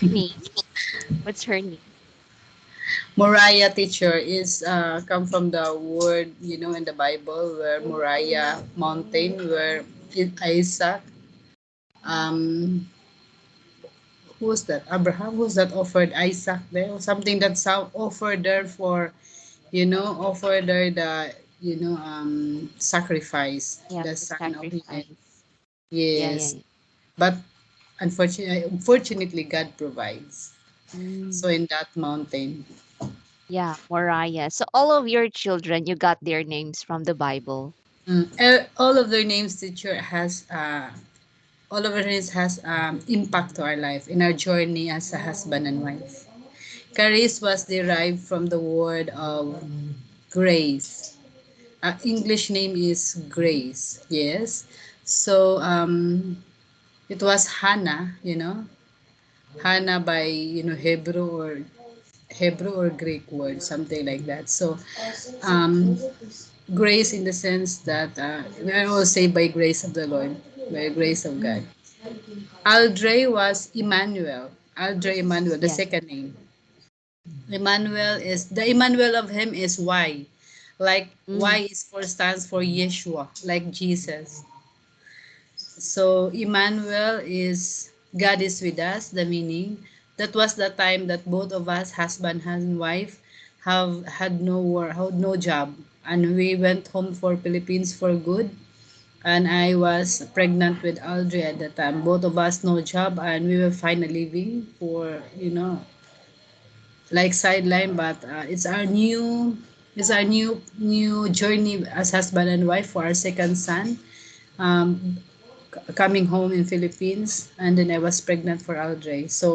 name? What's her name? Moriah teacher is come from the word in the Bible where Moriah mountain where Isaac um who was that Abraham was that offered Isaac there or something that's how offered there for offered there the sacrifice Yeah, the for son of man. sacrifice. Yeah, yeah, Yes, yeah. but unfortunately God provides so Mm, in that mountain. yeah, Moriah. So all of your children, you got their names from the Bible. All of their names teacher has all of it has impact to our life in our journey as a husband and wife. Charis was derived from the word of grace. English name is Grace. Yes. So it was Hannah. Hannah by Hebrew or Greek word, something like that. So um, grace in the sense that I will say by grace of the Lord, by grace of God. Mm, Aldre was Emmanuel. Aldre Emmanuel, the yeah. second name. Emmanuel is the Emmanuel of him is Y. Like Mm, Y is for stands for Yeshua, like Jesus. So Emmanuel is God is with us, the meaning. That was the time that both of us, husband and wife, have had no work, had no job. And we went home for Philippines for good. And I was pregnant with Audrey at the time. Both of us no job and we were finding a living for, like sideline, but it's our new journey as husband and wife for our second son. Um, Coming home in Philippines, and then I was pregnant for Audrey. So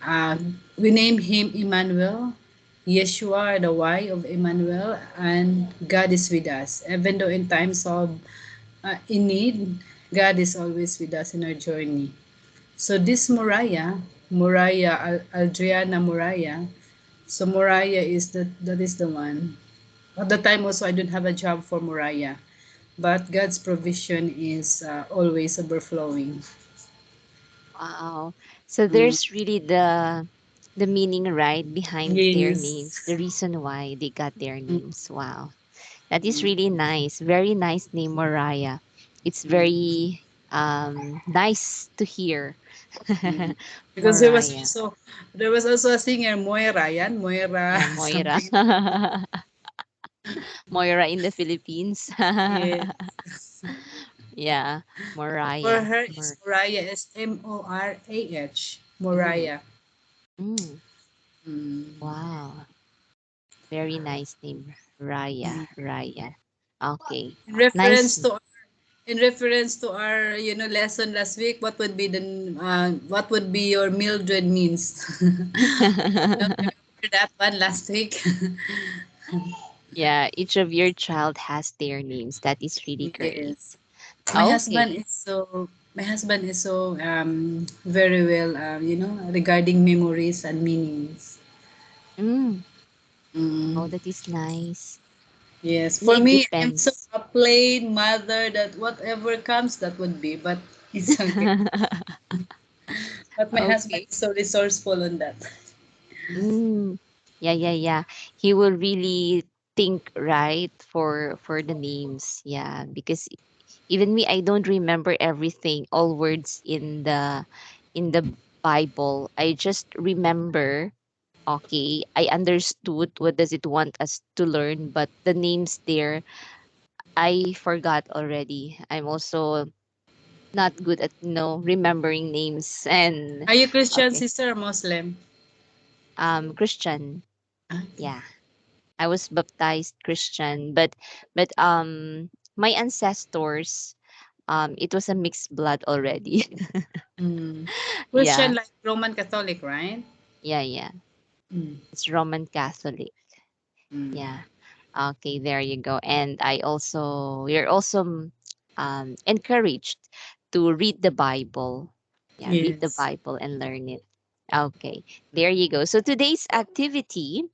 uh, we named him Emmanuel, Yeshua, the Y of Emmanuel, and God is with us. Even though in times of in need, God is always with us in our journey. So this Moriah, Adriana Moriah. So Moriah that is the one. At the time also I don't have a job for Moriah, but God's provision is always overflowing. wow. So Mm. there's really the meaning right behind their names, Yes. the reason why they got their Mm, names. Wow. That is mm, really nice. Very nice name, Mariah. It's mm, very nice to hear. mm. Because Mariah. there was also a singer Moira, yan Moira Yeah, Moira. something. Moira in the Philippines. Yes. Yeah, For Mariah. her is Moriah is Morah. Mm, Moriah. mm. Mm. Wow. Very nice name. Raya. Mm. Raya. Okay. In Nice. reference to in reference to our lesson last week, what would be your Mildred means? Remember that one last week? Yeah, each of your child has their names. That is really great. Yes. My Okay. husband is so very well regarding memories and meanings. Mm. Mm. Oh, that is nice. Yes, Yeah, for it me, I'm so depends. a plain mother that whatever comes, that would be. But it's okay. But my husband Okay. is so resourceful on that. Mm. Yeah, yeah, yeah. He will really think right for the names. Yeah, because even me, I don't remember everything, all words in the Bible. I just remember, okay, I understood what does it want us to learn, but the names there, I forgot already. I'm also not good at remembering names and Are you Christian, okay. sister, or Muslim? Christian. Okay. Yeah. I was baptized Christian, but my ancestors, it was a mixed blood already. Mm. Yeah. Christian like Roman Catholic, right? Yeah, yeah. Mm. It's Roman Catholic. Mm. Yeah. Okay, there you go. And we're also encouraged to read the Bible. Yeah, read the Yes. Bible and learn it. Okay, there you go. So today's activity,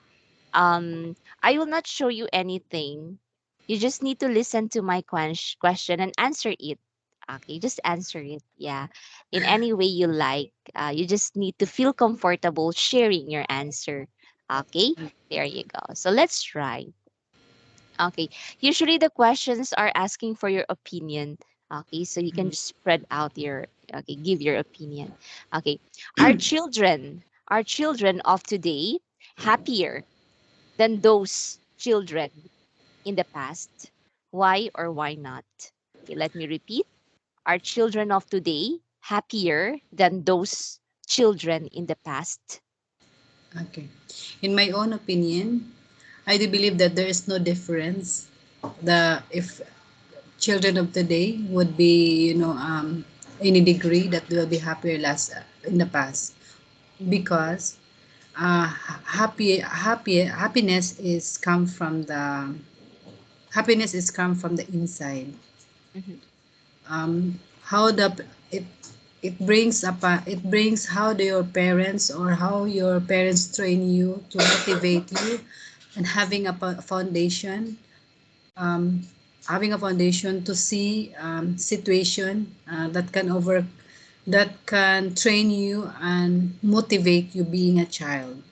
I will not show you anything. You just need to listen to my question and answer it. Okay, just answer it. Yeah. In any way you like. You just need to feel comfortable sharing your answer. Okay, there you go. So let's try. Okay. Usually the questions are asking for your opinion. Okay, so you can just spread out your okay, give your opinion. Okay. Are children of today happier than those children in the past? Why or why not? Okay, let me repeat. Are children of today happier than those children in the past? Okay. In my own opinion, I do believe that there is no difference. The if children of today would be, any degree that they will be happier last in the past, because happiness is come from the inside. Mhm, How the it it brings up it brings how do your parents, or how your parents train you to motivate you, and foundation, um, having a foundation to see situation that can train you and motivate you being a child.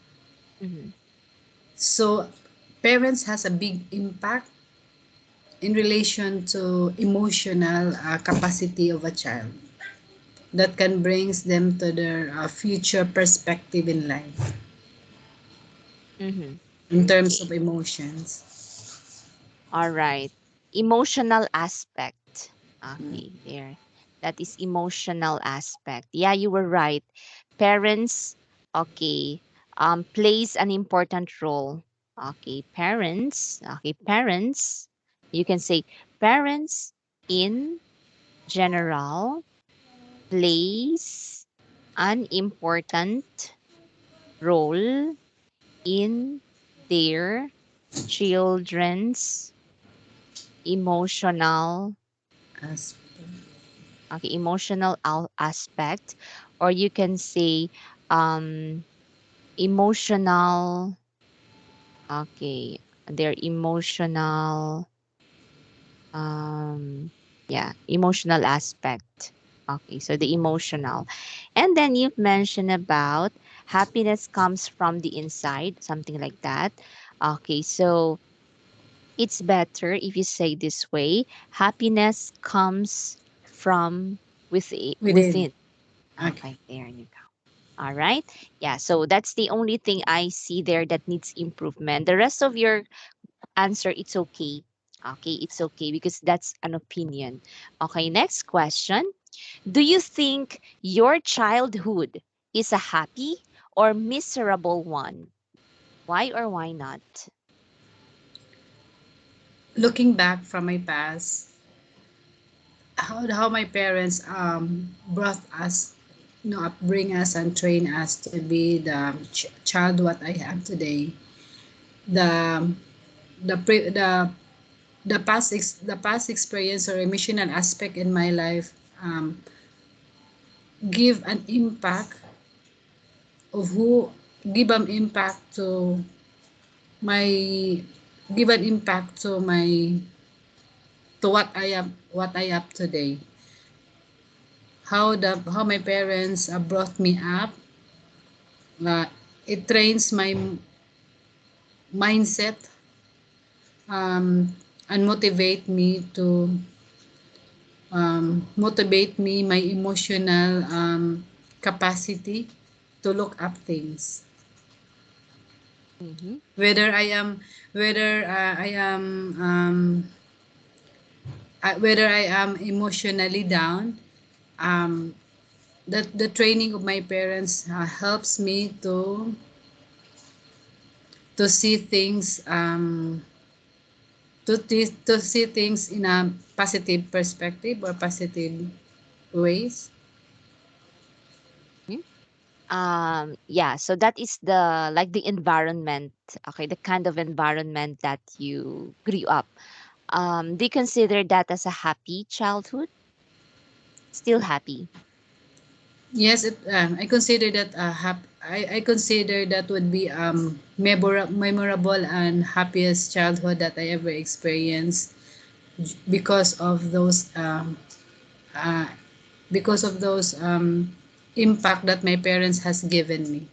mhm, So parents has a big impact in relation to emotional capacity of a child, that can brings them to their future perspective in life mhm. in terms Okay. of emotions. All right. Emotional aspect. Okay, there. That is emotional aspect. Yeah, you were right. Parents, okay, plays an important role. Okay, parents. You can say parents in general plays an important role in their children's emotional As okay emotional aspect, or you can say um emotional okay their emotional um yeah emotional aspect. Okay, so the emotional. And then you've mentioned about happiness comes from the inside, something like that. Okay, so it's better if you say this way: happiness comes from within. within. Okay. Okay, there you go. All right. Yeah, so that's the only thing I see there that needs improvement. The rest of your answer, it's okay. Okay, it's okay because that's an opinion. Okay, next question. Do you think your childhood is a happy or miserable one? Why or why not? Looking back from my past, how my parents brought us, bring us and train us to be the child what I am today. The the past experience or emotional aspect in my life give an impact of who give an impact to my give an impact to what I am today. How my parents brought me up, uh, it trains my mindset, and motivate me my emotional capacity to look up things, Mm-hmm. whether whether I am emotionally down. um, the training of my parents helps me to see things, to see things in a positive perspective or positive ways. Yeah, so that is the like the environment, okay, the kind of environment that you grew up. Do you consider that as a happy childhood? Still happy? Yes, I consider that I consider that would be memorable and happiest childhood that I ever experienced, because of those uh, because of those impact that my parents has given me.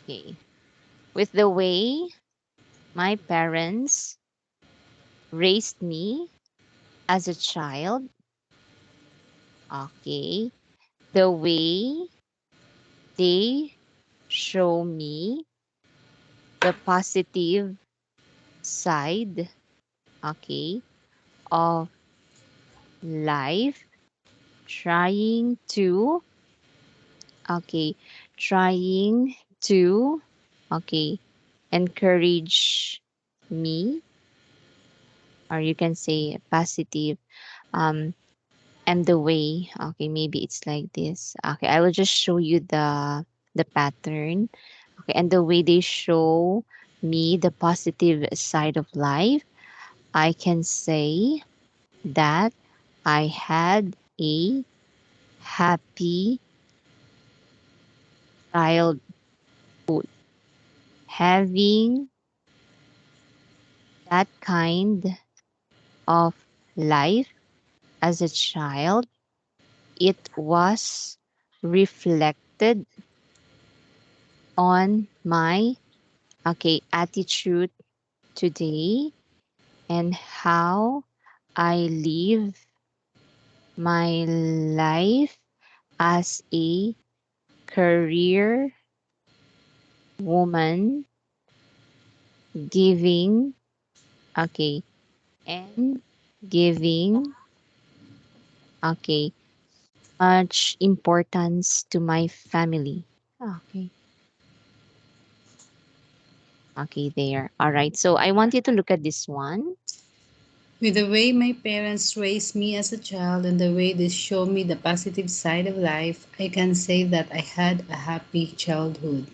Okay. With the way my parents raised me as a child, okay, the way they show me the positive side, okay, of life, trying to, okay, trying to, okay, encourage me, or you can say positive, um, and the way, okay, maybe it's like this. Okay, I will just show you the pattern. Okay, and the way they show me the positive side of life, I can say that I had a happy childhood. Having that kind of life as a child, it was reflected on my, okay, attitude today and how I live my life as a career woman, giving, okay, and giving, okay, much importance to my family. Okay. Okay, there. All right. So I want you to look at this one. With the way my parents raised me as a child and the way they show me the positive side of life, I can say that I had a happy childhood.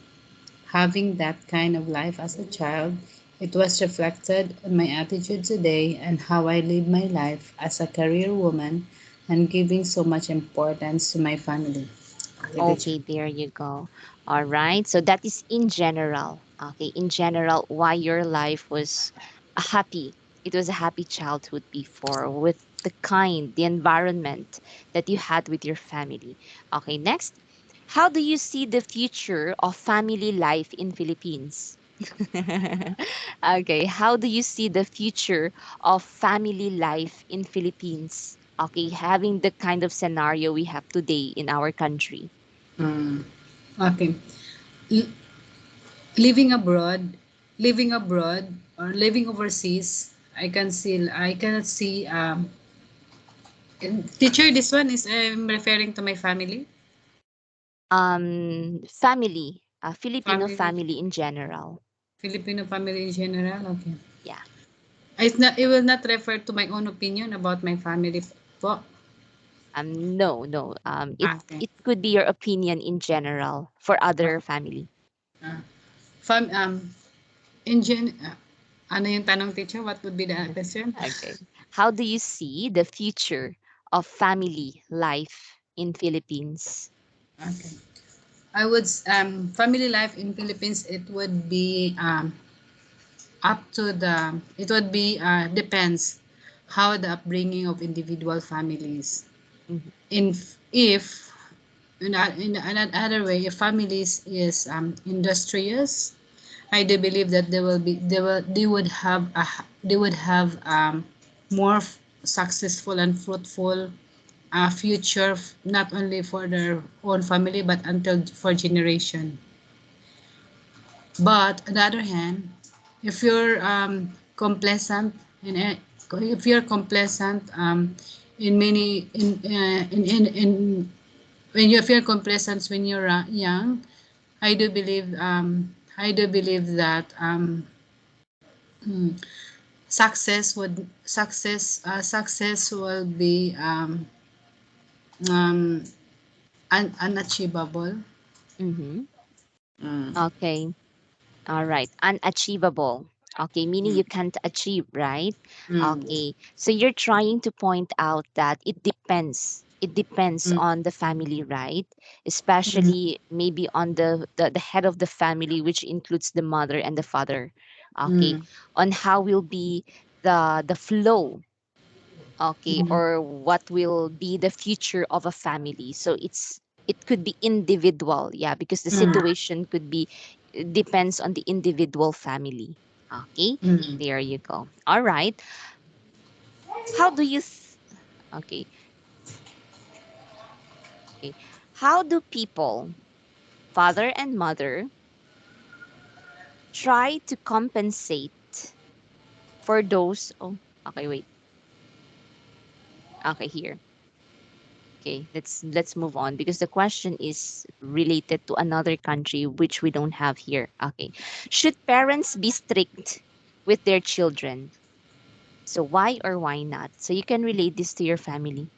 Having that kind of life as a child, it was reflected on my attitude today and how I live my life as a career woman and giving so much importance to my family. Okay, teacher. Okay, there you go. All right. So that is in general. Okay, in general, why your life was a happy. It was a happy childhood before with the environment that you had with your family. Okay, next. How do you see the future of family life in Philippines? Okay, how do you see the future of family life in Philippines? Okay, having the kind of scenario we have today in our country. Mm, okay. L- living abroad, living abroad or living overseas, I cannot see teacher, this one is referring to my family. Family, Filipino Family, family in general. Filipino family in general. Okay. Yeah. It will not refer to my own opinion about my family po. No, no. Okay. It could be your opinion in general for other family. Uh, fam, in gen, ano yung tanong teacher? What would be the question? Okay. How do you see the future of family life in Philippines? Okay. I would family life in Philippines. It would be up to the. It would be depends how the upbringing of individual families. Mhm. In if in another way, if families is industrious, I do believe that they would have more successful and fruitful future, not only for their own family but until for generation. But on the other hand, if you're complacent if you're complacent in many in when you feel complacent when you're young, I do believe that success will be um, unachievable. Mhm. Mm, Okay. All right. Unachievable. Okay, meaning mm, you can't achieve, right? mm, Okay. So you're trying to point out that it depends. It depends mm, on the family, right? mm, Especially maybe on the head of the family, which includes the mother and the father. Okay. mm, On how will be the flow. okay, or what will be the future of a family. So it could be individual, yeah, because the Mm, situation could be depends on the individual family. Okay, mm. there you go. All right. How do you okay, okay. How do people, father and mother, try to compensate for those okay, wait. Okay, here. Okay, let's move on because the question is related to another country which we don't have here. Okay. Should parents be strict with their children? So why or why not? So you can relate this to your family.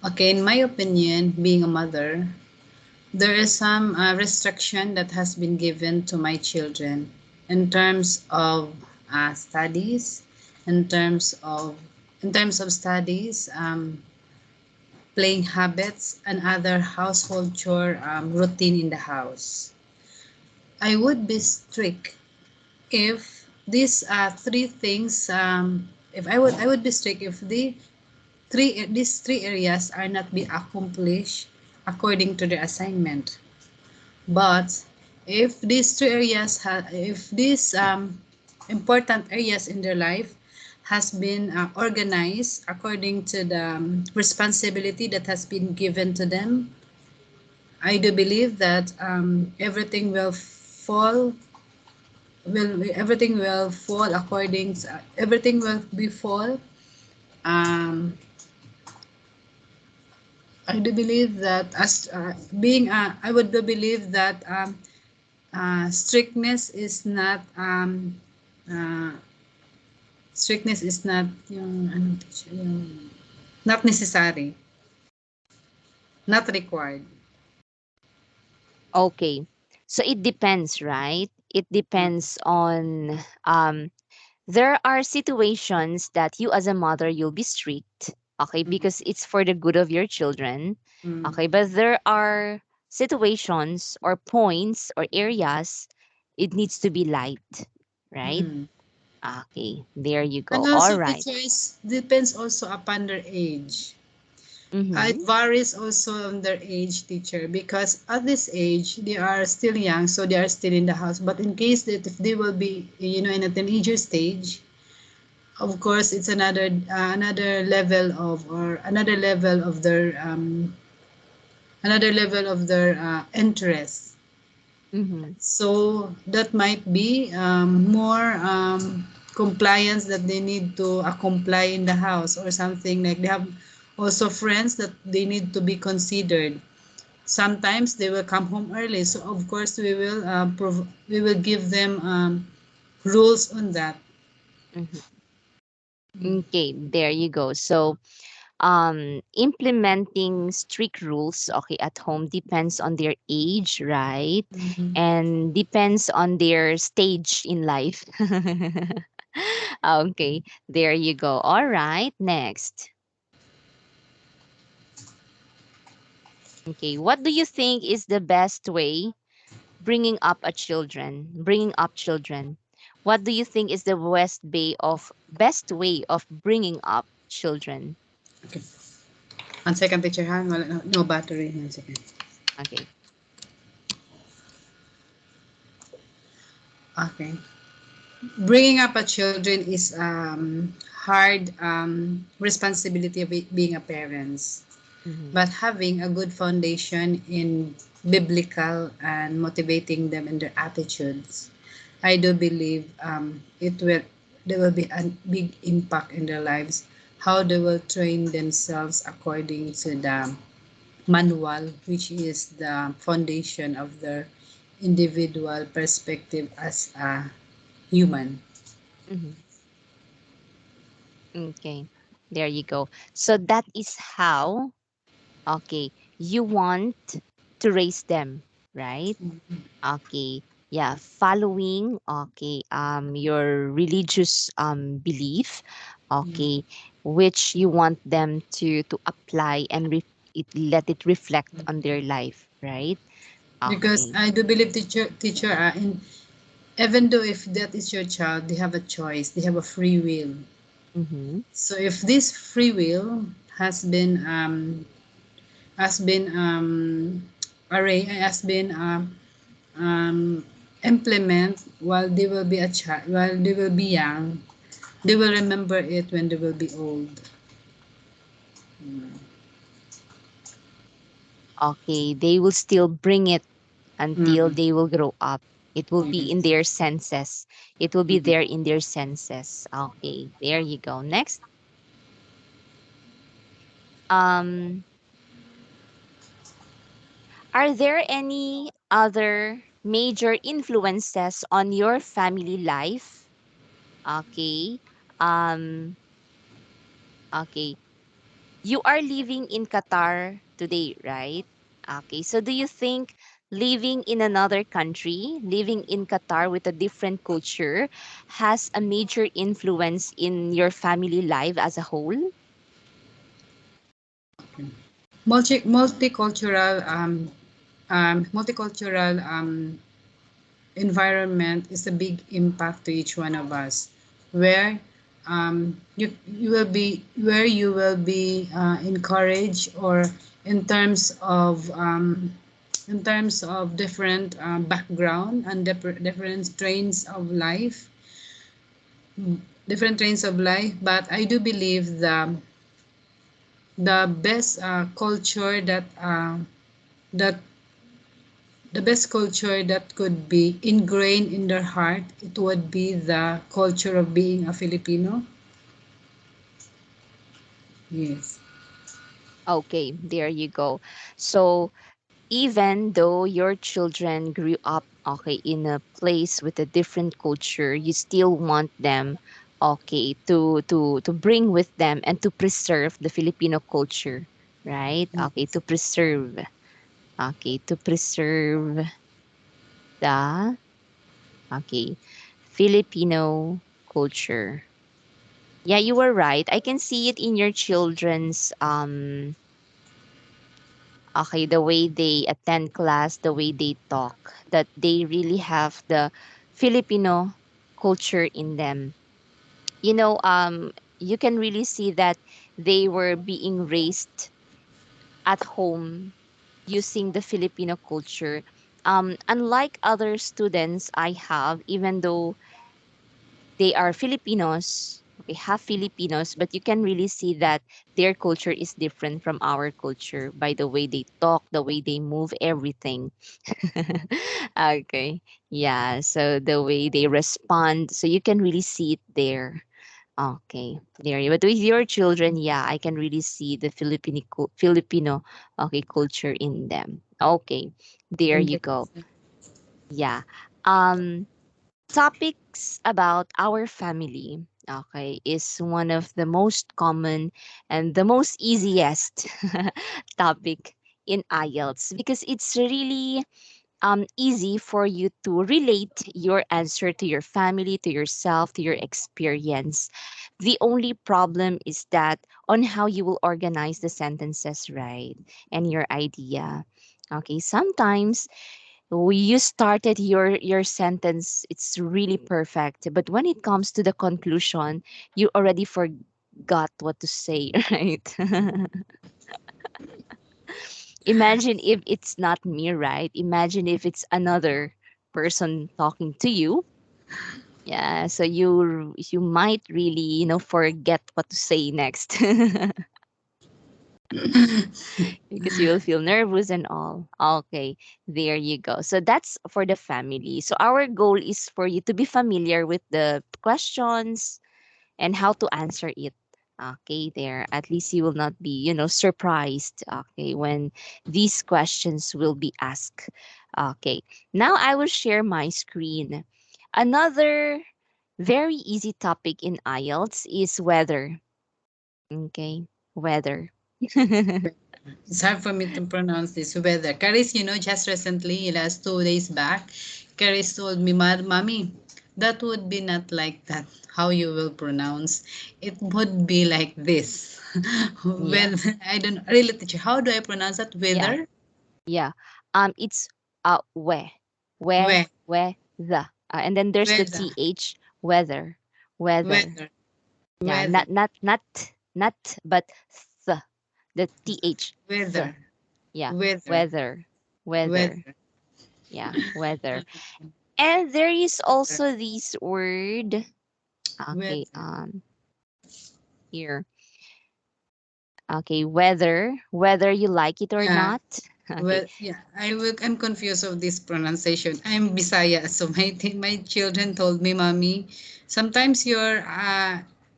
Okay, in my opinion, being a mother, there is some restriction that has been given to my children in terms of studies, in terms of studies, playing habits, and other household chore routine in the house. I would be strict if these three things. If I would be strict if these three areas are not be accomplished according to the assignment. But if these two areas, if these important areas in their life has been organized according to the responsibility that has been given to them, I do believe that everything will fall everything will be fall. Um, I do believe that as being I would do believe that strictness is not uh, strictness is not yung not necessary, not required. Okay. So it depends, right? It depends on there are situations that you as a mother you'll be strict, okay, because it's for the good of your children. Mm, Okay, but there are situations or points or areas it needs to be light, right? mm. Okay, there you And go. All also the right. choice depends also upon their age. It Mm-hmm. varies also on their age, teacher, because at this age they are still young, so they are still in the house. But in case that if they will be, in a teenager stage, of course, it's another level of or another level of their interest. Mm-hmm. So that might be more compliance that they need to comply in the house or something like they have also friends that they need to be considered. Sometimes they will come home early, so of course we will give them rules on that. Mm-hmm. Okay, there you go. So implementing strict rules, okay, at home depends on their age, right? Mhm. And depends on their stage in life. Okay, there you go. All right, next. Okay, what do you think is the best way bringing up children? What do you think is the best way of bringing up children? Okay. One second, teacher, ha? No battery. One second. Okay. Okay. Bringing up a children is hard responsibility of being a parents. Mm-hmm. But having a good foundation in biblical and motivating them in their attitudes, I do believe it will there will be a big impact in their lives. How they will train themselves according to the manual, which is the foundation of their individual perspective as a human. Mm-hmm. Okay, there you go. So that is how, okay, you want to raise them, right? Okay, yeah, following, okay, your religious belief, okay, which you want them to apply and let it reflect on their life, right? Because Okay. I do believe teacher in even though if that is your child, they have a choice, they have a free will. Mm-hmm. So if this free will has been has been implement while they will be a child, while they will be young, they will remember it when they will be old. Okay, they will still bring it until Mm, they will grow up. It will be in yes. their senses. It will be Mm. there in their senses. Okay, there you go. Next, um, are there any other major influences on your family life? Okay. Um, okay. You are living in Qatar today, right? Okay. So do you think living in another country, living in Qatar with a different culture, has a major influence in your family life as a whole? Multicultural environment is a big impact to each one of us, where you will be encouraged, or in terms of different background and different trains of life. But I do believe the best culture that the best culture that could be ingrained in their heart, it would be the culture of being a Filipino. Yes. Okay, there you go. So even though your children grew up okay in a place with a different culture, you still want them okay to bring with them and to preserve the Filipino culture, right? Okay, to preserve to preserve the okay Filipino culture. Yeah, you were right. I can see it in your children's okay, the way they attend class, the way they talk, that they really have the Filipino culture in them. You know, you can really see that they were being raised at home using the Filipino culture. Unlike other students I have, even though they are Filipinos, okay, half Filipinos, but you can really see that their culture is different from our culture by the way they talk, the way they move, everything. Okay. Yeah. So the way they respond. So you can really see it there. Okay. There. But with your children, yeah, I can really see the Filipino okay culture in them. Okay. There you go. 100%. Yeah. Um topics about our family, okay, is one of the most common and the most easiest topic in IELTS because it's really easy for you to relate your answer to your family, to yourself, to your experience. The only problem is that on how you will organize the sentences, right? And your idea. Okay, sometimes you started your sentence, it's really perfect, but when it comes to the conclusion, you already forgot what to say, right? Imagine if it's not me, right? Imagine if it's another person talking to you. Yeah, so you might really, forget what to say next. Because you will feel nervous and all. Okay, there you go. So that's for the family. So our goal is for you to be familiar with the questions and how to answer it. Okay, there. At least you will not be, surprised, okay, when these questions will be asked. Okay, now I will share my screen. Another very easy topic in IELTS is weather. Okay, weather. It's hard for me to pronounce this weather. Caris, just recently, last 2 days back, Caris told me, Mommy, that would be not like that. How you will pronounce? It would be like this. Yeah, Well, I don't really teacher. How do I pronounce that? yeah. Weather? Yeah. It's Where? the. And then there's the Weather. th, weather, weather. Weather. Yeah, Weather. not, but th, the th. Th. Weather. Yeah, Weather. weather, weather. Weather. Yeah, weather. And there is Weather. also this word. Okay, Weather. here. Okay, whether you like it or Yeah. not. Okay, Well, yeah, I'm confused of this pronunciation. I'm Bisaya, so my children told me, "Mommy, sometimes your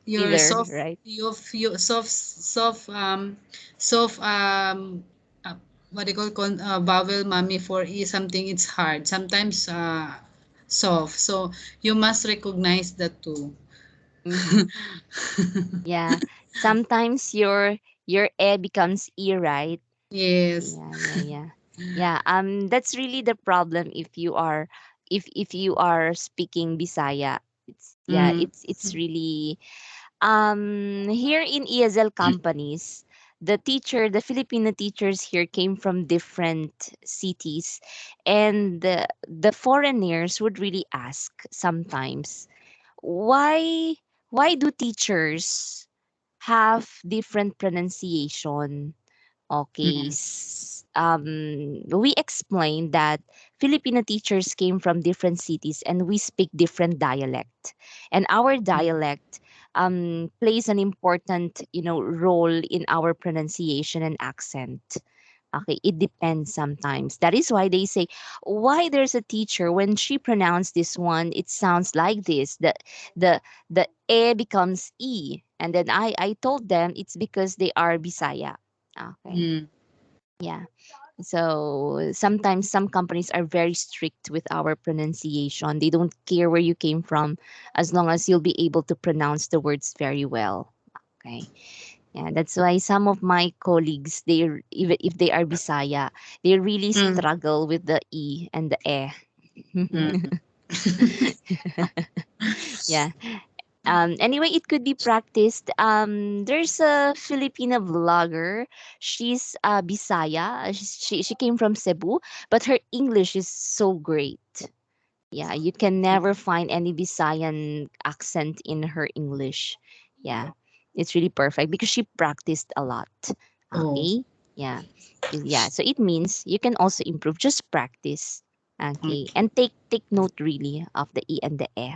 either, soft right? your soft uh, what do you call vowel, mommy, for e something it's hard. Sometimes soft. So you must recognize that too." Mm-hmm. Yeah. Sometimes your e becomes e, right? Yes. Yeah. Yeah, that's really the problem if you are if you are speaking Bisaya. It's yeah, Mm. it's really here in ESL companies, the Filipino teachers here came from different cities, and the foreigners would really ask sometimes, why why do teachers have different pronunciation? Okay. Mm. We explained that Filipino teachers came from different cities and we speak different dialect. And our dialect plays an important, role in our pronunciation and accent. Okay, it depends sometimes. That is why they say, why there's a teacher when she pronounced this one, it sounds like this. The the e becomes e, and then I told them it's because they are Bisaya. Okay. Mm. Yeah. So sometimes some companies are very strict with our pronunciation. They don't care where you came from as long as you'll be able to pronounce the words very well. Okay. Yeah, that's why some of my colleagues, even if they are Bisaya, they really Mm. struggle with the e and the e. Mm. Yeah. Anyway, it could be practiced. There's a Filipina vlogger. She's Bisaya. She came from Cebu, but her English is so great. Yeah, you can never find any Visayan accent in her English. Yeah, it's really perfect because she practiced a lot. Oh. Okay, yeah, yeah. So it means you can also improve. Just practice. Okay, Okay. and take note really of the e and the e.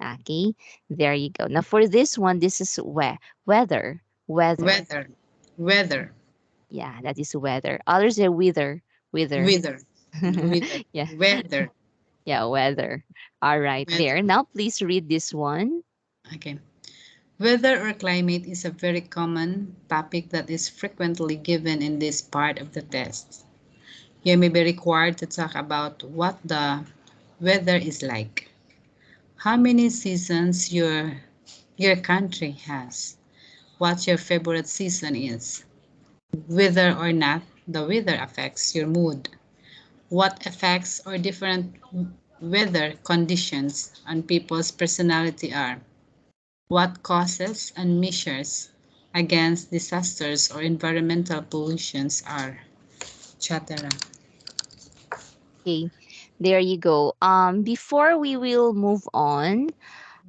Okay, there you go. Now for this one, this is weather. Weather. Weather. Yeah, that is weather. Others say wither. Weather. Weather. Yeah, Weather. yeah, weather. All right, Weather. there. Now please read this one. Okay. Weather or climate is a very common topic that is frequently given in this part of the test. You may be required to talk about what the weather is like, how many seasons your country has, what your favorite season is, whether or not the weather affects your mood, what effects or different weather conditions on people's personality are, what causes and measures against disasters or environmental pollutions are, etc. Okay, there you go. Before we will move on,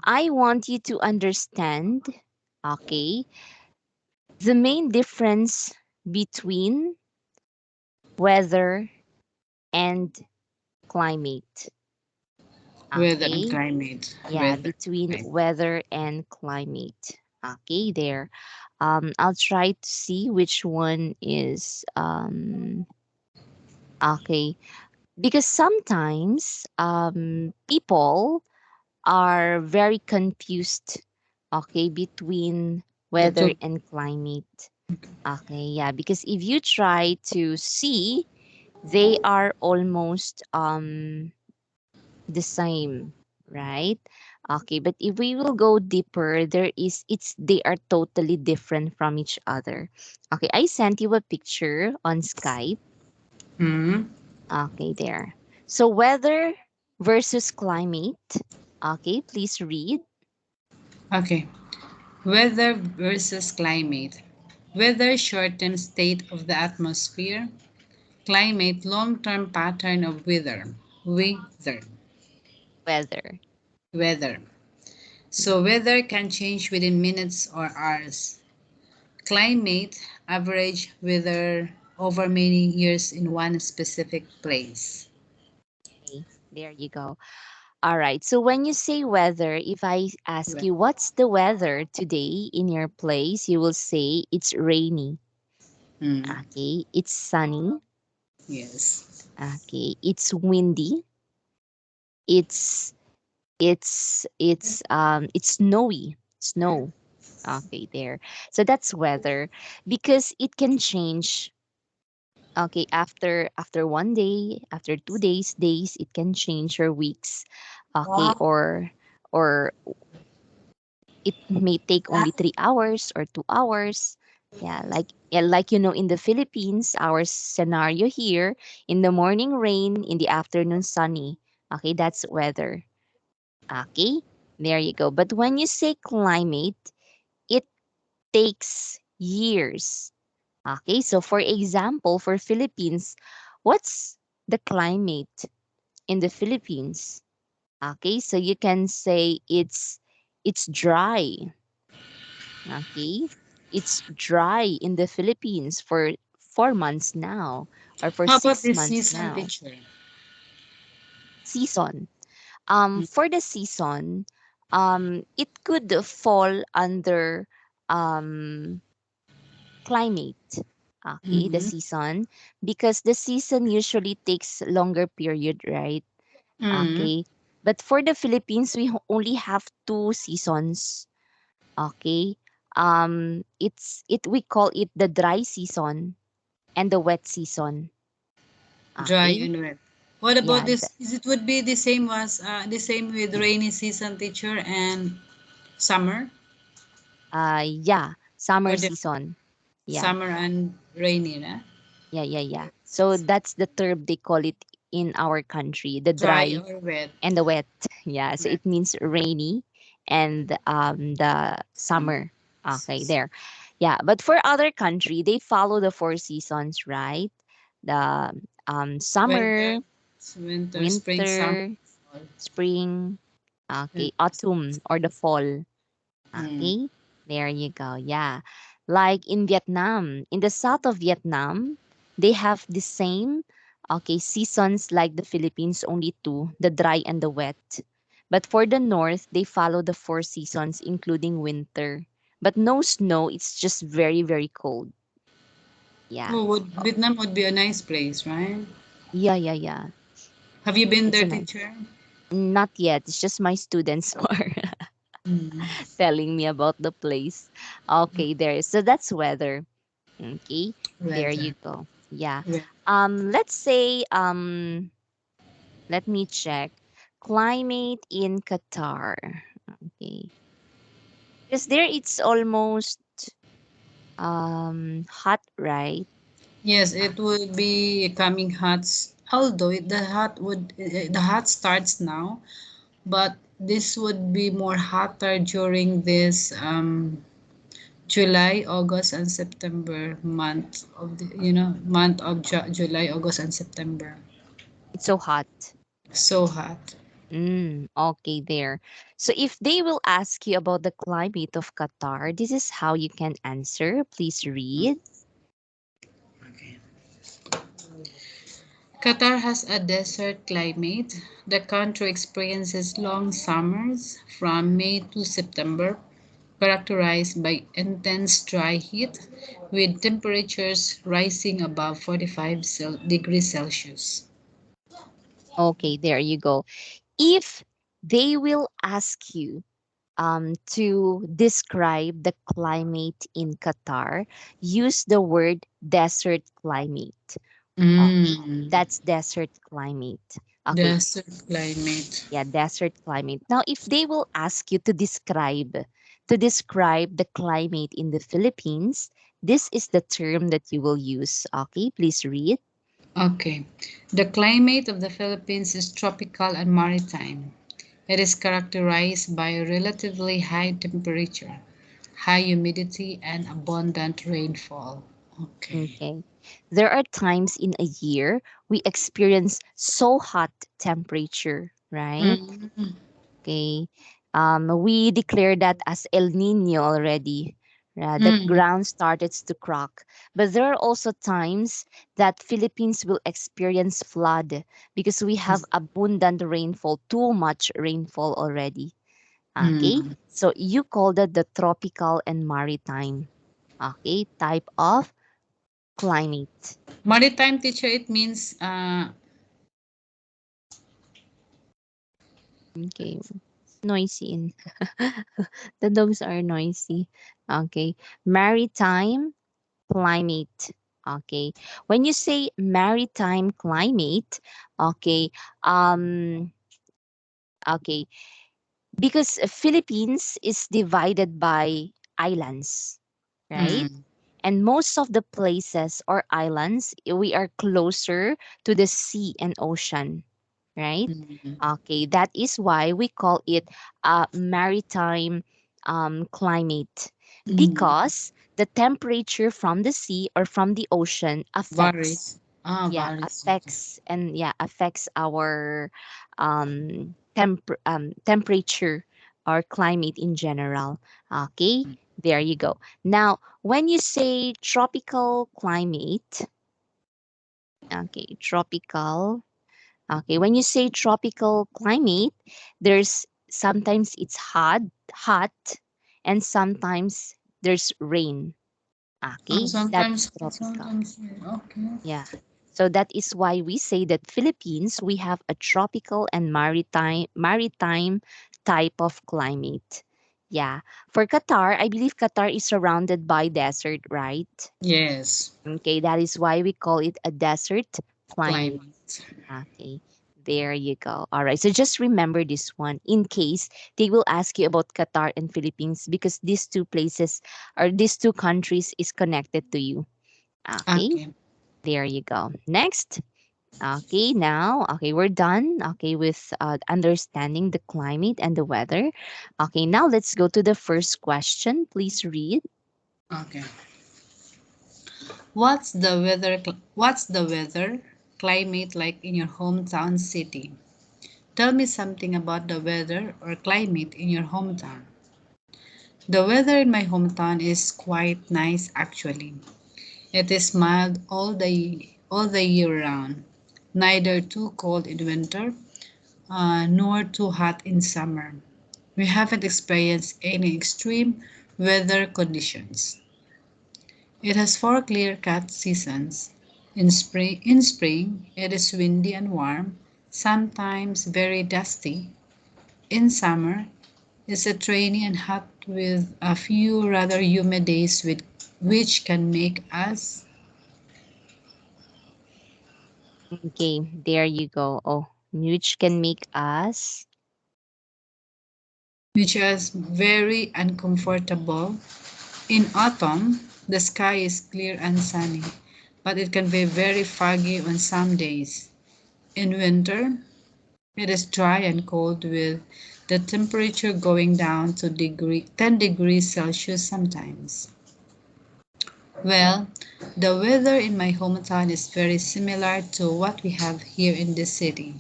I want you to understand, okay, the main difference between weather and climate. Weather and Okay, climate. yeah, Weather. between Right. weather and climate. Okay, there. I'll try to see which one is okay, because sometimes people are very confused, okay, between The weather two. and climate. Okay, yeah, because if you try to see, they are almost the same, right? Okay, but if we will go deeper, they are totally different from each other. Okay, I sent you a picture on Skype. Hmm. Okay, there. So weather versus climate. Okay, please read. Okay. Weather versus climate. Weather short-term state of the atmosphere. Climate long-term pattern of weather. Weather. Weather. Weather. So weather can change within minutes or hours. Climate average weather over many years in one specific place. Okay, there you go. All right. So when you say weather, if I ask Well, you what's the weather today in your place, you will say it's rainy. mm, Okay, it's sunny. yes. Okay, it's windy. It's it's snowy. Snow. Okay, there. So that's weather because it can change. Okay, after one day, after 2 days, it can change or weeks. Okay, or it may take only 3 hours or 2 hours. Yeah, like in the Philippines, our scenario here in the morning rain, in the afternoon sunny. Okay, that's weather. Okay, there you go. But when you say climate, it takes years. Okay, so for example, for Philippines, what's the climate in the Philippines? Okay, so you can say it's dry. Okay, it's dry in the Philippines for 4 months now, or for How about 6 this months season now. teacher? Season. Mm, For the season, it could fall under um climate. Okay, the mm-hmm. season, because the season usually takes longer period, right? Mm, Okay, but for the Philippines, we only have two seasons. Okay, it we call it the dry season and the wet season. dry Okay, and wet. What about yeah, this? Is it would be the same with rainy season teacher and summer yeah, summer or different? season. Yeah, Summer and rainy, na? yeah. So that's the term they call it in our country, the Dry dry or wet? and the wet. Yeah, so Wet. it means rainy and the Summer. summer. Okay, there. Yeah, but for other country, they follow the four seasons, right? The Winter, summer, winter, spring, summer, winter, fall. spring, And, okay, autumn or the fall. mm, Okay, there you go. Yeah. Like in Vietnam, in the south of Vietnam, they have the same, okay, seasons like the Philippines, only two, the dry and the wet. But for the north, they follow the four seasons, including winter. But no snow, it's just very, very cold. Yeah. oh, Oh, Vietnam would be a nice place, right? yeah. Have you been It's there, a nice. teacher? Not yet. It's just my students who are Mm, telling me about the place. Okay, there. So that's weather. Okay, there you weather. go. Yeah. Weather. Let's say let me check. Climate in Qatar. Okay. Because there it's almost hot, right? Yes, Ah, it would be coming hot. Although the hot starts now, but this would be more hotter during this July, August, and September month of the month of July, August, and September. it's so hot. So hot. Okay, there. So if they will ask you about the climate of Qatar, this is how you can answer. Please read. Okay. Qatar has a desert climate. The country experiences long summers from May to September, characterized by intense dry heat, with temperatures rising above 45 degrees Celsius. Okay, there you go. If they will ask you to describe the climate in Qatar, use the word desert climate. Okay, Mm, that's desert climate. Okay, desert climate. yeah, desert climate. Now, if they will ask you to describe the climate in the Philippines, this is the term that you will use. Okay, please read. Okay. The climate of the Philippines is tropical and maritime. It is characterized by a relatively high temperature, high humidity, and abundant rainfall. Okay. Okay. There are times in a year we experience so hot temperature, right? Mm, Okay. We declare that as El Nino already. That Mm, ground started to crack. But there are also times that Philippines will experience flood because we have abundant rainfall, too much rainfall already. Okay, mm. so you call that the tropical and maritime. Okay, type of climate. Maritime teacher, it means Okay, it's noisy in the dogs are noisy. Okay, maritime climate. Okay, when you say maritime climate, okay, um, okay, because Philippines is divided by islands, right? mm, And most of the places or islands, we are closer to the sea and ocean, right? mm, Okay, that is why we call it a maritime climate mm. because the temperature from the sea or from the ocean affects, Varies. yeah, Varies. Okay. affects and yeah affects our temperature or climate in general. Okay, there you go. Now when you say tropical climate, okay, tropical, okay, when you say tropical climate, there's sometimes it's hot and sometimes there's rain. Okay, that's tropical. Sometimes, okay. Yeah. So that is why we say that Philippines we have a tropical and maritime type of climate. Yeah. For Qatar, I believe Qatar is surrounded by desert, right? Yes. Okay, that is why we call it a desert climate. Climate. Okay. There you go. All right. So just remember this one in case they will ask you about Qatar and Philippines because these two places or these two countries is connected to you. Okay. Okay. There you go. Next. Okay, now, okay, we're done. Okay, with understanding the climate and the weather. Okay, now let's go to the first question. Please read. Okay. What's the weather climate like in your hometown city? Tell me something about the weather or climate in your hometown. The weather in my hometown is quite nice actually. It is mild all the year round, neither too cold in winter nor too hot in summer. We haven't experienced any extreme weather conditions. It has four clear-cut seasons. In spring, it is windy and warm, sometimes very dusty. In summer, it's a rainy and hot with a few rather humid days which can make us Okay, there you go. Oh, which can make us. which is very uncomfortable. In autumn, the sky is clear and sunny, but it can be very foggy on some days. In winter, it is dry and cold with the temperature going down to 10 degrees Celsius sometimes. Well, the weather in my hometown is very similar to what we have here in this city.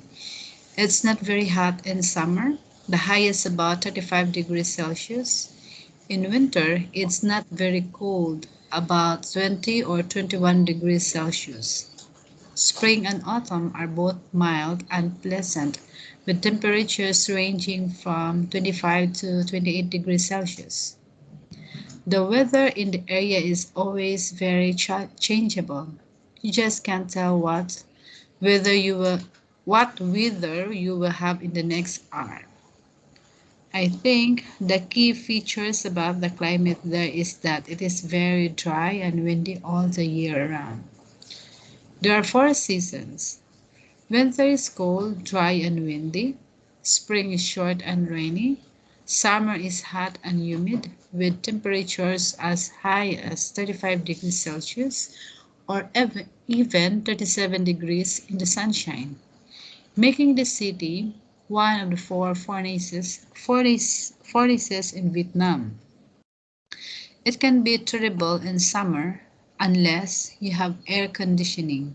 It's not very hot in summer, the highest about 35 degrees Celsius. In winter, it's not very cold, about 20 or 21 degrees Celsius. Spring and autumn are both mild and pleasant, with temperatures ranging from 25 to 28 degrees Celsius. The weather in the area is always very changeable. You just can't tell whether you will what weather you will have in the next hour. I think the key features about the climate there is that it is very dry and windy all the year round. There are four seasons. Winter is cold, dry, and windy. Spring is short and rainy. Summer is hot and humid, with temperatures as high as 35 degrees Celsius or even 37 degrees in the sunshine, making the city one of the four furnaces in Vietnam. It can be terrible in summer unless you have air conditioning.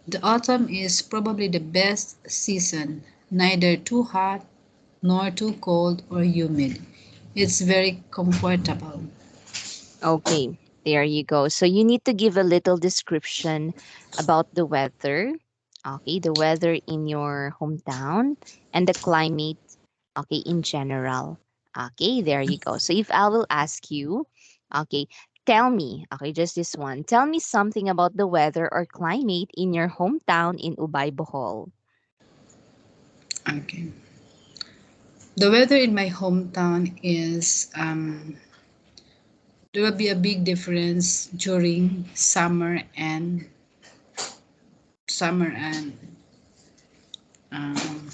The autumn is probably the best season, neither too hot nor too cold or humid. It's very comfortable. Okay, there you go. So you need to give a little description about the weather. Okay, the weather in your hometown and the climate, okay, in general. Okay, there you go. So if I will ask you, okay, tell me, okay, just this one. Tell me something about the weather or climate in your hometown in Ubay, Bohol. Okay. The weather in my hometown is there will be a big difference during summer and um,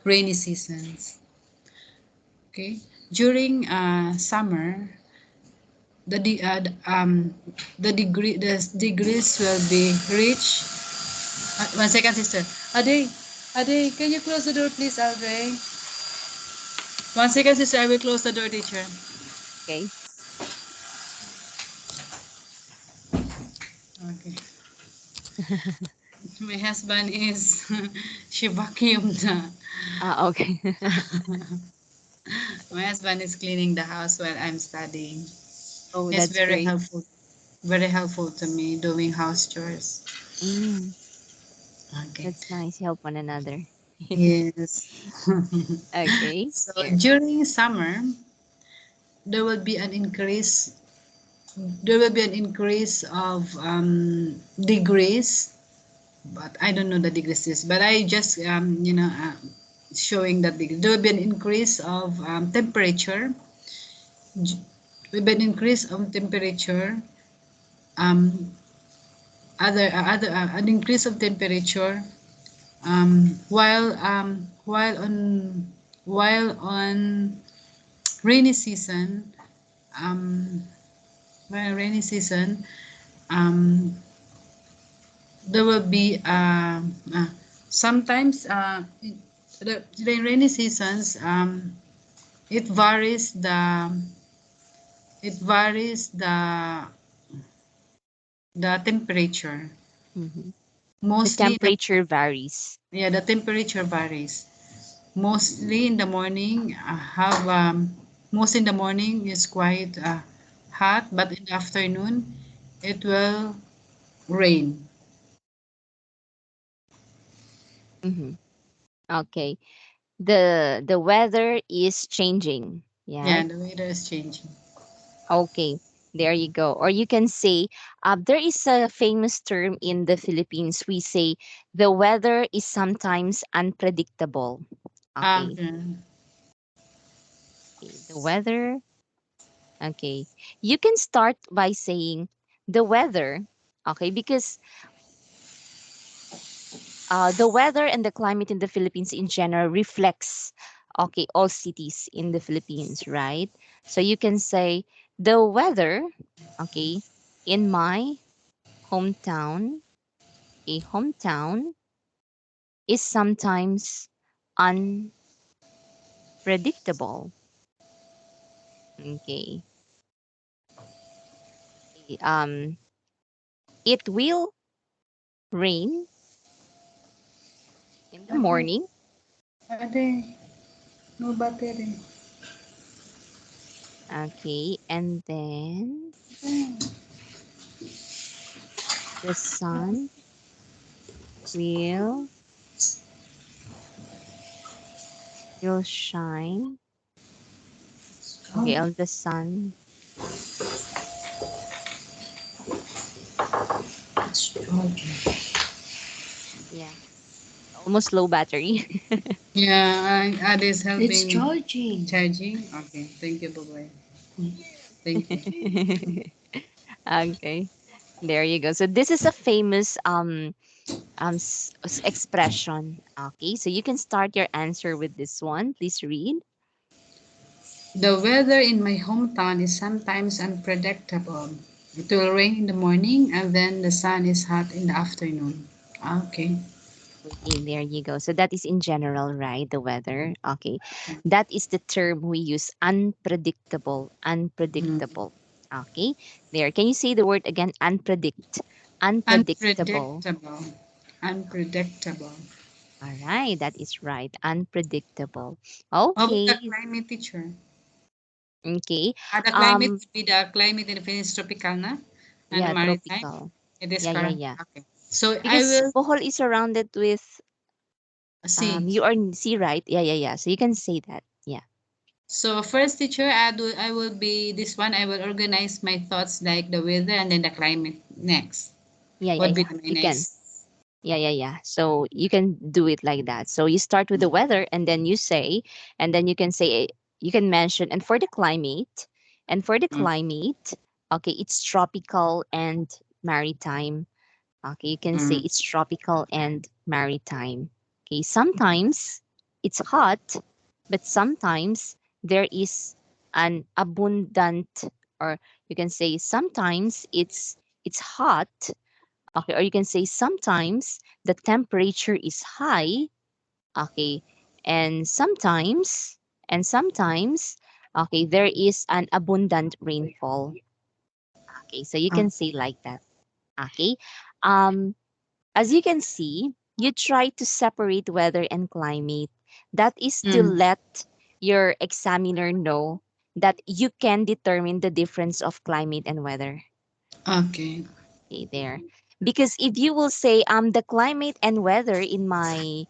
rainy seasons. Okay, during summer, the degrees will be reach. 1 second, sister. Ade, Ade, can you close the door, please, Audrey? 1 second, sister. I will close the door, teacher. Okay. Okay. My husband is she vacuumed. Ah, okay. My husband is cleaning the house while I'm studying. Oh, He's that's great. very helpful to me doing house chores. Mm, Okay. that's nice. Help one another. Yes. Okay, So there. during summer, there will be an increase. There will be an increase of degrees, but I don't know the degrees. But I just showing that there will be an increase of temperature. J- With an increase of temperature, um, other an increase of temperature while on rainy season um while rainy season um there will be sometimes the rainy seasons it varies the temperature Mhm. The mostly in the temperature varies. yeah the temperature varies mostly in the morning. Have Most in the morning is quite hot, but in the afternoon it will rain. Mhm. Okay. The weather is changing. Yeah, Yeah. the weather is changing. Okay. There you go. Or you can say, there is a famous term in the Philippines. We say the weather is sometimes unpredictable. Okay. Okay. Okay. The weather. Okay. You can start by saying the weather. Okay. Because the weather and the climate in the Philippines in general reflects, okay, all cities in the Philippines, right? So you can say the weather, okay, in my hometown, a hometown is sometimes unpredictable. Okay. It will rain in the Ade, morning. ade, no battery. Okay, and then the sun will will shine. Okay, Oh, on the sun. it's charging. Yeah. Almost low battery. Yeah, Ade is helping. It's charging. Charging? Okay. Thank you, bye. Thank you. Okay. There you go. So this is a famous expression. Okay. So you can start your answer with this one. Please read. The weather in my hometown is sometimes unpredictable. It will rain in the morning and then the sun is hot in the afternoon. Okay. Okay, there you go. So that is in general, right? The weather. Okay. That is the term we use, unpredictable. Mm. Unpredictable. Okay. There. Can you say the word again? Unpredictable. Unpredictable. Unpredictable. All right, that is right. Unpredictable. How about the Okay. climate, teacher? Okay. The climate Um would be the climate in the Philippines tropical na? And the yeah, maritime? tropical. It is Yeah, yeah, correct. yeah. Okay. So I Because will Bohol is surrounded with see. you are in sea, right? Yeah, yeah, yeah. So you can say that. Yeah. So first, teacher, I will be this one. I will organize my thoughts like the weather and then the climate next. Yeah, yeah, Would be yeah. my You can. next. Yeah, yeah, yeah. So you can do it like that. So you start with the weather and then you say, and then you can say, you can mention, and for the Mm, climate, okay, it's tropical and maritime. Okay, you can say mm, it's tropical and maritime. Okay, sometimes it's hot, but sometimes there is an abundant, or you can say sometimes it's hot. Okay, or you can say sometimes the temperature is high. Okay, and sometimes okay there is an abundant rainfall. Okay, so you mm, can say like that. Okay, um as you can see, you try to separate weather and climate. That is to mm. let your examiner know that you can determine the difference of climate and weather. Okay. Okay, there. Because if you will say the climate and weather in my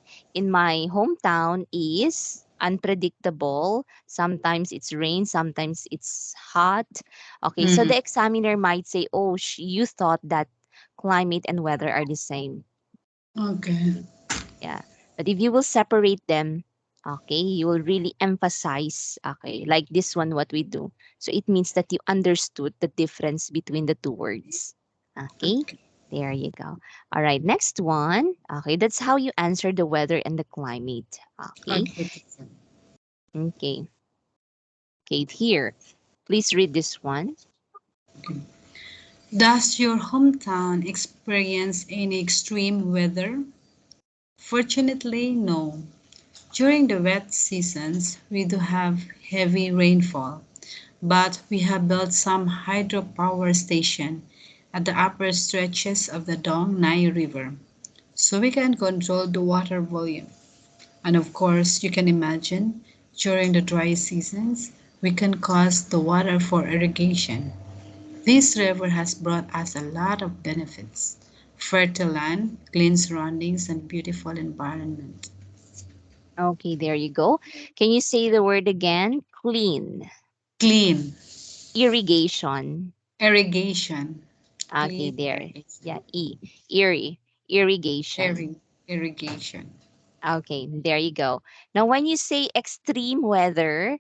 hometown is unpredictable. Sometimes it's rain, sometimes it's hot. Okay, so Mm, the examiner might say, "Oh, you thought that climate and weather are the same." okay. Yeah. But if you will separate them, okay, you will really emphasize, okay, like this one, what we do. So it means that you understood the difference between the two words. Okay. Okay. There you go. All right. Next one. Okay. That's how you answer the weather and the climate. Okay. Okay, teacher. Okay. Okay. Here. Please read this one. Okay. Does your hometown experience any extreme weather? Fortunately, no. During the wet seasons, we do have heavy rainfall, but we have built some hydropower station at the upper stretches of the Dong Nai River, so we can control the water volume. And of course, you can imagine during the dry seasons, we can cause the water for irrigation. This river has brought us a lot of benefits: fertile land, clean surroundings, and beautiful environment. Okay. There you go. Can you say the word again? Clean. Clean Irrigation. irrigation, Okay. clean There. irrigation, Yeah. Eerie. Irrigation. irrigation. Okay, there you go. Now, when you say extreme weather,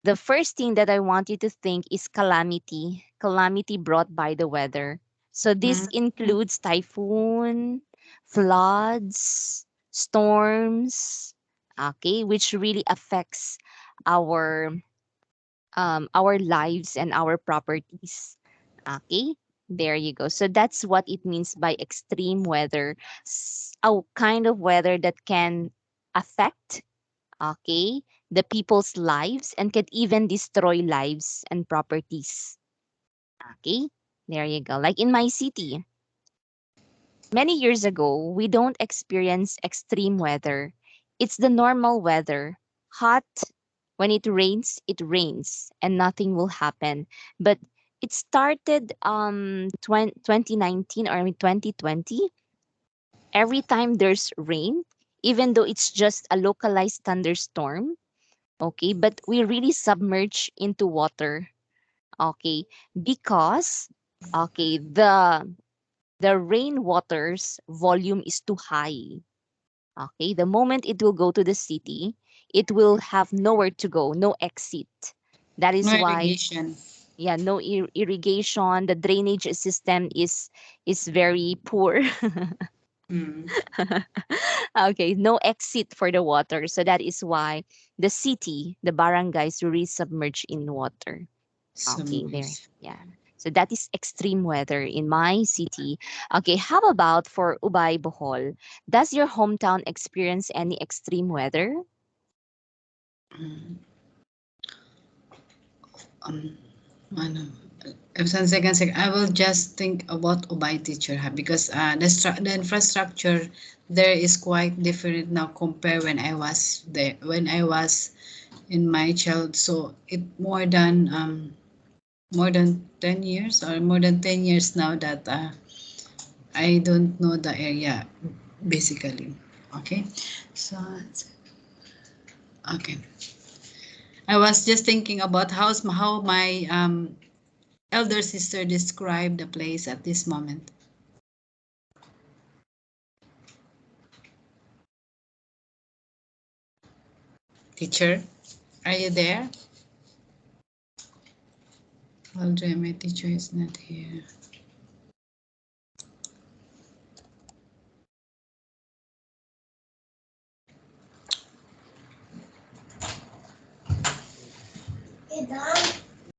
the first thing that I want you to think is calamity, calamity brought by the weather. So, this Mm, includes typhoon, floods, storms, okay, which really affects our our lives and our properties. Okay, there you go. So that's what it means by extreme weather. A kind of weather that can affect, okay, the people's lives and can even destroy lives and properties. Okay, there you go. Like in my city, many years ago, we don't experience extreme weather. It's the normal weather. Hot, when it rains and nothing will happen. But it started 2019 or I mean 2020. Every time there's rain, even though it's just a localized thunderstorm, okay, but we really submerge into water, okay, because okay, the rainwater's volume is too high. Okay, the moment it will go to the city, it will have nowhere to go, no exit. That no is why, irrigation. yeah, no irrigation. The drainage system is very poor. Mm, Okay, no exit for the water. So that is why the city, the barangays, really submerged in water. Okay, there. submerged. Yeah. So that is extreme weather in my city. Okay, how about for Ubay, Bohol? Does your hometown experience any extreme weather? Mm, ano? Second, I will just think about Ubay teacher because the infrastructure there is quite different now compared when I was there when I was in my child. So it more than 10 years or more than 10 years now that I don't know the area basically. Okay, so okay, I was just thinking about how my elder sister described the place at this moment. Teacher, are you there? Well, my teacher is not here.